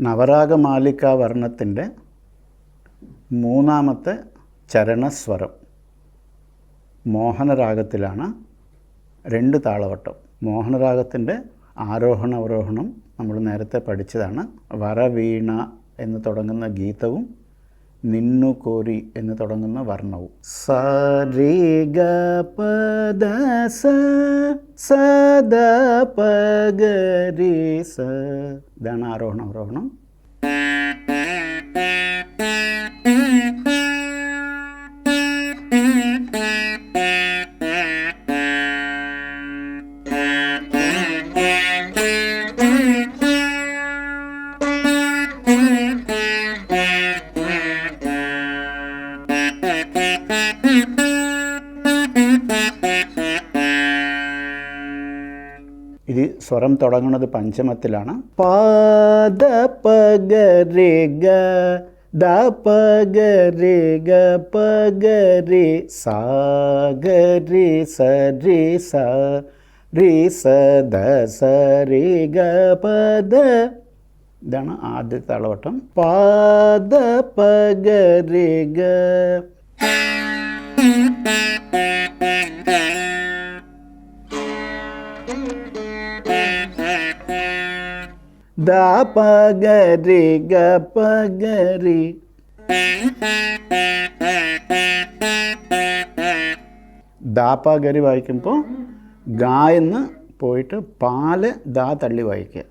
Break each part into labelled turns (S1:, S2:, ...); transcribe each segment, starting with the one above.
S1: നവരാഗമാലിക വർണ്ണത്തിൻ്റെ മൂന്നാമത്തെ ചരണസ്വരം മോഹനരാഗത്തിലാണ് 2 താളവട്ടം. മോഹനരാഗത്തിൻ്റെ ആരോഹണ അവരോഹണം നമ്മൾ നേരത്തെ പഠിച്ചതാണ്. വരവീണ എന്ന് തുടങ്ങുന്ന ഗീതവും നിന്നു കോരി എന്ന് തുടങ്ങുന്ന വർണ്ണവും. സ രി ഗ പ ദ സ സ ദ പ ഗ രി സ. ഇതാണ് ആരോഹണ അവരോഹണം. ഇത് സ്വരം തുടങ്ങുന്നത് പഞ്ചമത്തിലാണ്. പാദ പഗ രെ ഗ ദ പഗ രെ ഗ പഗ രെ സാ ഗ രെ സ രെ സ രെ സ ദ സ രെ ഗ പദ. ഇതാണ് ആദ്യത്തെ താളവട്ടം. പാദ പഗ രെ ഗ. ദ പ ഗ രി ഗ പ ഗ രി. ദ പ ഗ രി വായിക്കുമ്പോൾ ഗ എന്ന് പോയിട്ട് പാല് ദ തള്ളി വായിക്കുക.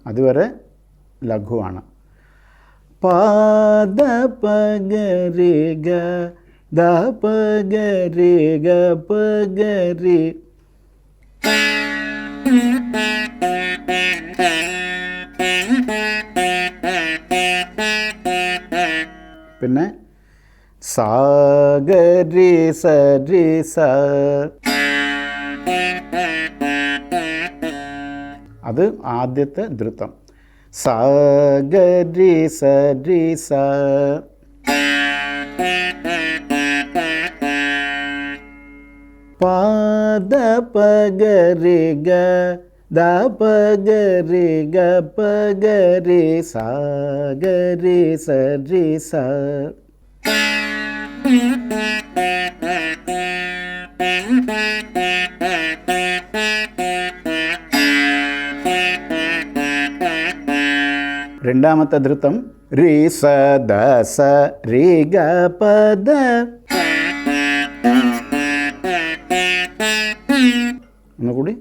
S1: അതുവരെ ലഘുവാണ്. പാദ പ ഗ രി ഗ ദ പ ഗ രി ഗ പ ഗ രി. പിന്നെ സാ ഗ രി സ രി സ. അത് ആദ്യത്തെ ധൃതം. സാ ഗ രി സ രി സ. പാദ പ ഗ രി ഗ ദ പ ഗ രി ഗ പ ഗ രി സാ ഗ രി സ രി സ. രണ്ടാമത്തെ ധൃതം രി സ ദ സ രി ഗ പ ദ. ഒന്നുകൂടി.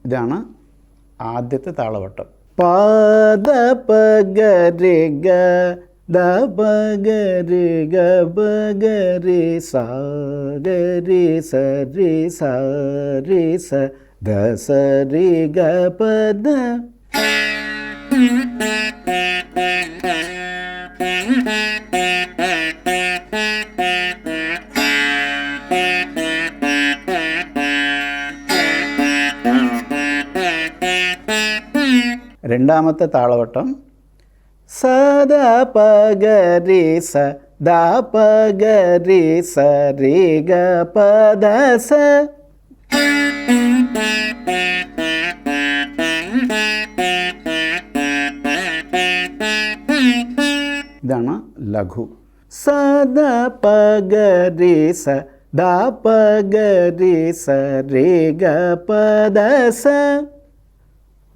S1: ഇതാണ് ആദ്യത്തെ താളവട്ടം. പാദ പ ഗ രി ഗ ദ പ ഗ രി ഗ പ ഗ രി സാ ഗ രി സ രി സ രി സ ദ സ രി ഗ പ ദ. രണ്ടാമത്തെ താളവട്ടം സ ദ പ ഗ രി സ ദ പ ഗ രി സ രി ഗ പ ദ സ. ഇതാണ് ലഘു. സ ദ പ ഗ രി സ ദ പ ഗ രി സ രി ഗ പ ദ സ.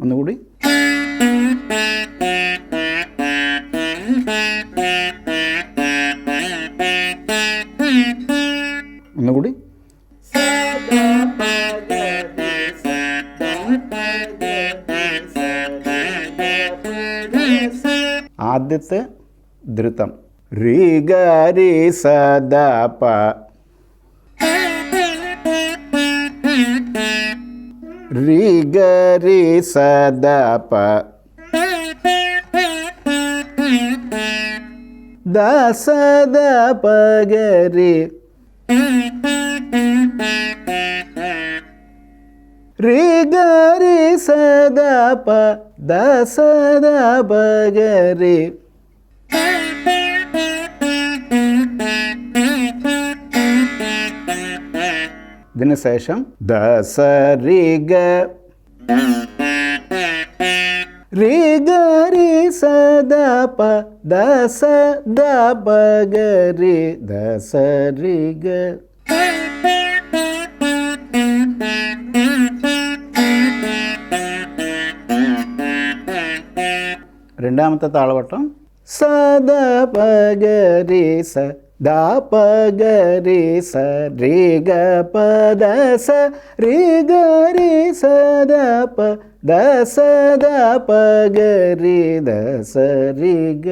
S1: ഒന്നുകൂടി. ഒന്നുകൂടി. ആദ്യത്തെ ധൃതം രി ഗ രി സ ദ പ. രി ഗ രി സ ദ പ. ദ സ ദ പ ഗ രി. രി ഗ രി സ ദ പ ദ സ ദ പ ഗ രി. ഇതിന് ശേഷം ദ സ രി ഗ രി ഗ രി സ ദ പ ദ സ ദ പ ഗ രി ദ സ രി ഗ. രണ്ടാമത്തെ താളവട്ടം സ ദ പ ഗ രി സ ദ പ ഗ രി സ രി ഗ പ ദ സ രി ഗ രി സ ദ പ ദ സ ദ പ ഗ രി ദ സ രി ഗ.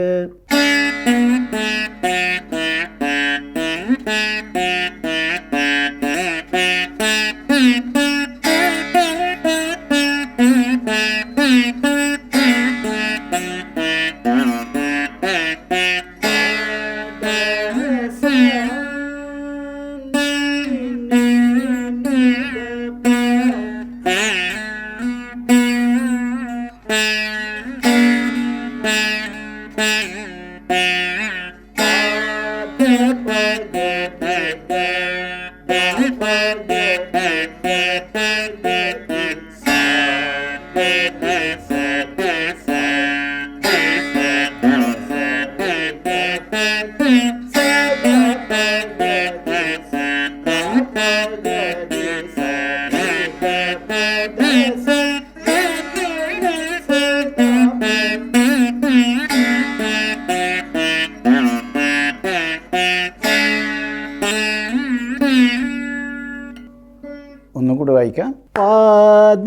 S1: ഒന്നുകൂടി വായിക്കാം. പ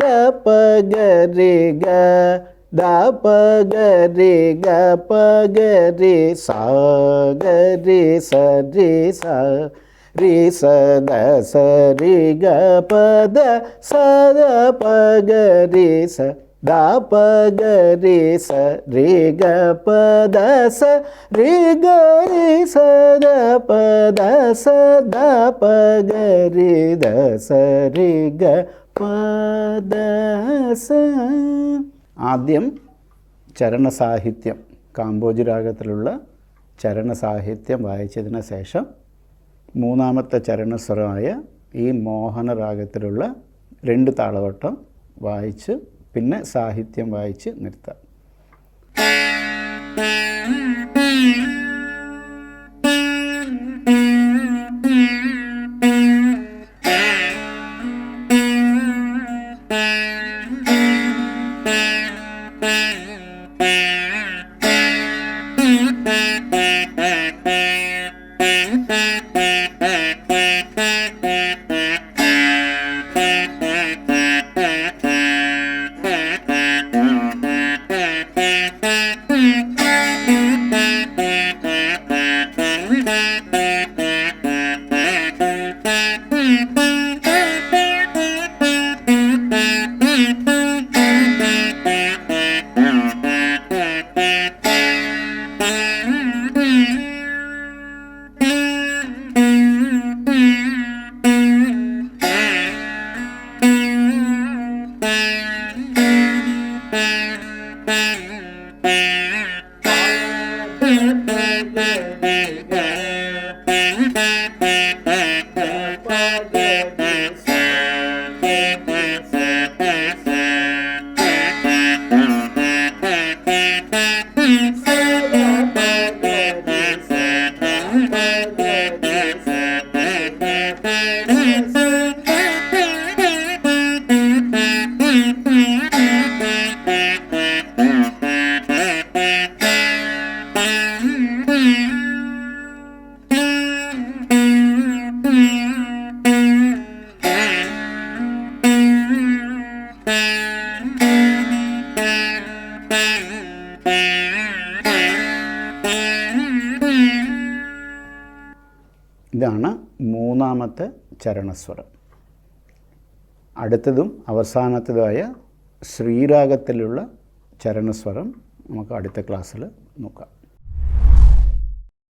S1: ദ പ ഗ രി ഗ ദ പ ഗ രി ഗ പ ഗ രി സ ഗ രി സ രി സ രി സ ദ സ രി ഗ പ ദ സ ദ പ ഗ രി സ ദ പ ഗ രി സ രി ഗ പ ദ സ രി ഗ രി സ ദ പ ദ സ ദ പ ഗ രി ദ സ രി ഗ പ ദ സ. ആദ്യം ചരണസാഹിത്യം, കാമ്പോജി രാഗത്തിലുള്ള ചരണസാഹിത്യം വായിച്ചതിന് ശേഷം മൂന്നാമത്തെ ചരണസ്വരമായ ഈ മോഹന രാഗത്തിലുള്ള 2 താളവട്ടം വായിച്ച് പിന്നെ സാഹിത്യം വായിച്ച് നിർത്താം. ഇതാണ് മൂന്നാമത്തെ ചരണസ്വരം. അടുത്തതും അവസാനത്തതുമായ ശ്രീരാഗത്തിലുള്ള ചരണസ്വരം നമുക്ക് അടുത്ത ക്ലാസ്സിൽ നോക്കാം.